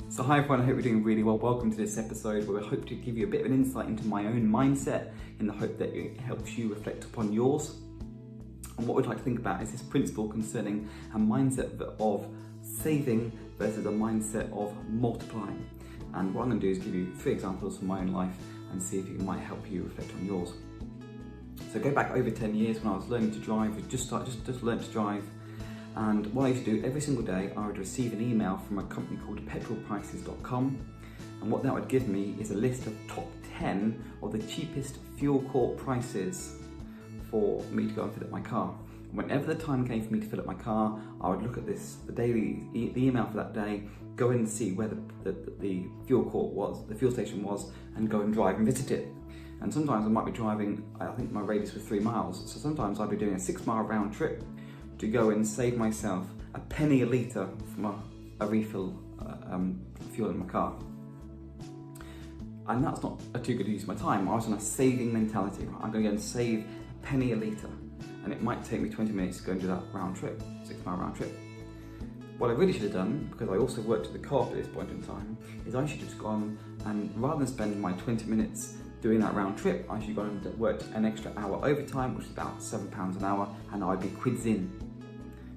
So hi everyone, I hope you're doing really well. Welcome to this episode where I hope to give you a bit of an insight into my own mindset in the hope that it helps you reflect upon yours. And what we'd like to think about is this principle concerning a mindset of saving versus a mindset of multiplying. And what I'm going to do is give you 3 examples from my own life and see if it might help you reflect on yours. So go back over 10 years when I was learning to drive, just learned to drive. And what I used to do every single day, I would receive an email from a company called petrolprices.com, and what that would give me is a list of top 10 of the cheapest fuel court prices for me to go and fill up my car. Whenever the time came for me to fill up my car, I would look at the email for that day, go in and see where the fuel court was, the fuel station was, and go and drive and visit it. And sometimes I might be driving, I think my radius was 3 miles, so sometimes I'd be doing a 6-mile round trip to go and save myself a penny a litre from a refill fuel in my car. And that's not a too good use of my time. I was on a saving mentality. I'm going to go and save a penny a litre, and it might take me 20 minutes to go and do that round trip, 6-mile round trip. What I really should have done, because I also worked at the co-op at this point in time, is I should have just gone and rather than spend my 20 minutes doing that round trip, I should have gone and worked an extra hour overtime, which is about £7 an hour, and I'd be quids in.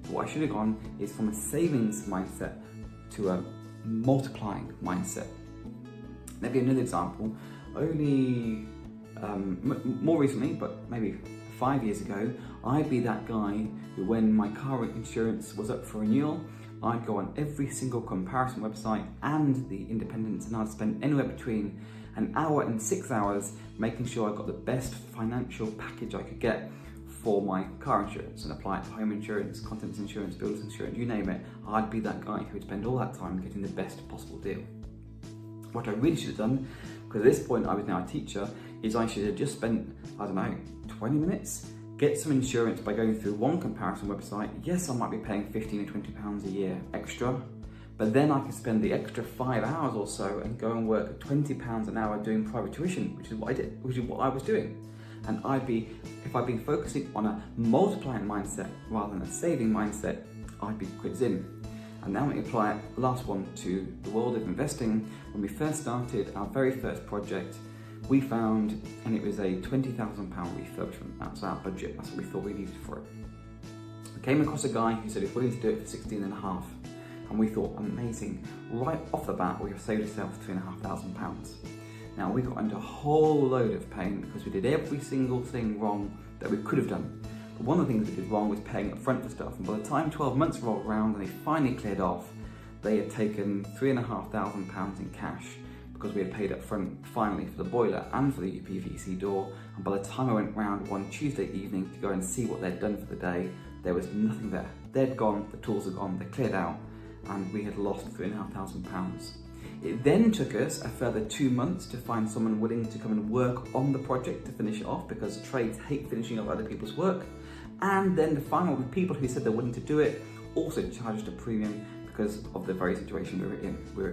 What I should have gone is from a savings mindset to a multiplying mindset. Maybe another example, only more recently, but maybe 5 years ago, I'd be that guy who, when my car insurance was up for renewal, I'd go on every single comparison website and the independents, and I'd spend anywhere between an hour and 6 hours making sure I got the best financial package I could get for my car insurance, and apply it to home insurance, contents insurance, builders insurance, you name it. I'd be that guy who would spend all that time getting the best possible deal. What I really should have done, because at this point I was now a teacher, is I should have just spent, 20 minutes, get some insurance by going through one comparison website. Yes, I might be paying £15 or £20 a year extra, but then I could spend the extra 5 hours or so and go and work at £20 an hour doing private tuition, which is what I did, which is what I was doing. And if I'd been focusing on a multiplying mindset rather than a saving mindset, I'd be quids in. And now we apply it, the last one, to the world of investing. When we first started our very first project, we found, and it was a £20,000 refurbishment. That was our budget, that's what we thought we needed for it. We came across a guy who said he was willing to do it for 16.5, and we thought, amazing. Right off the bat, we have saved ourselves £3,500. Now, we got into a whole load of pain because we did every single thing wrong that we could have done. But one of the things we did wrong was paying up front for stuff. And by the time 12 months rolled around and they finally cleared off, they had taken £3,500 in cash because we had paid up front finally for the boiler and for the UPVC door. And by the time I went round one Tuesday evening to go and see what they'd done for the day, there was nothing there. They'd gone, the tools had gone, they cleared out, and we had lost £3,500. It then took us a further 2 months to find someone willing to come and work on the project to finish it off, because trades hate finishing off other people's work. And then the people who said they're willing to do it also charged a premium because of the very situation we were in. We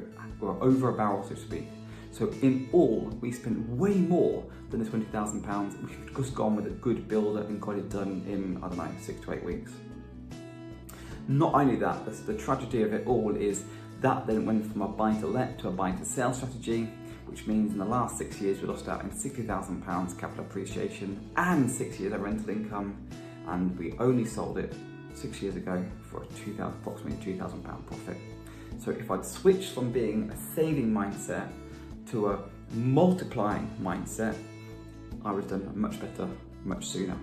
were over a barrel, so to speak. So in all, we spent way more than the £20,000. We should have just gone with a good builder and got it done in, 6 to 8 weeks. Not only that, the tragedy of it all is that then went from a buy-to-let to a buy-to-sell strategy, which means in the last 6 years we lost out in £60,000 capital appreciation and 6 years of rental income, and we only sold it 6 years ago for approximately £2,000 profit. So if I'd switched from being a saving mindset to a multiplying mindset, I would have done much better, much sooner.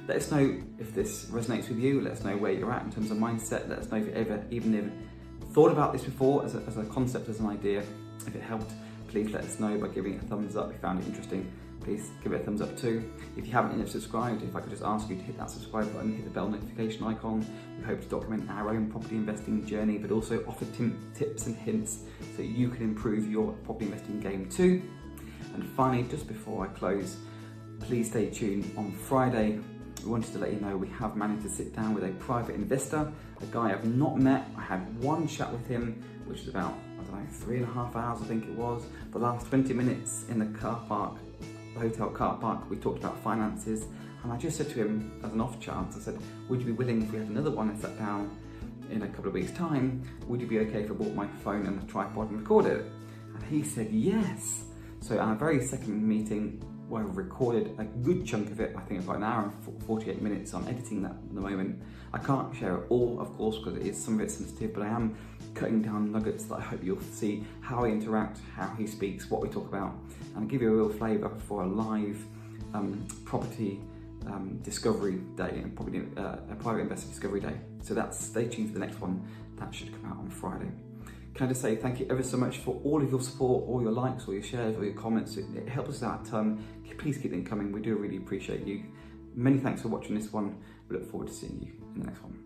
Let us know if this resonates with you. Let us know where you're at in terms of mindset. Let us know if you ever even thought about this before as a concept, as an idea. If it helped, please let us know by giving it a thumbs up. If you found it interesting, please give it a thumbs up too. If you haven't yet subscribed, if I could just ask you to hit that subscribe button, hit the bell notification icon. We hope to document our own property investing journey, but also offer tips and hints so you can improve your property investing game too. And finally, just before I close, please stay tuned on Friday. We wanted to let you know we have managed to sit down with a private investor, a guy I've not met. I had one chat with him, which was about, 3.5 hours, I think it was. The last 20 minutes in the car park, the hotel car park, we talked about finances. And I just said to him, as an off chance, I said, would you be willing, if we had another one, and sat down in a couple of weeks' time, would you be okay if I bought my phone and the tripod and recorded it? And he said yes. So our very second meeting, where I recorded a good chunk of it, I think about an hour and 48 minutes. I'm editing that at the moment. I can't share it all, of course, because it is some of it's sensitive, but I am cutting down nuggets that I hope you'll see how he interacts, how he speaks, what we talk about, and give you a real flavour for a live property discovery day, and probably a private investor discovery day. So stay tuned for the next one. That should come out on Friday. Can I just say thank you ever so much for all of your support, all your likes, all your shares, all your comments. It helps us out. Please keep them coming. We do really appreciate you. Many thanks for watching this one. We look forward to seeing you in the next one.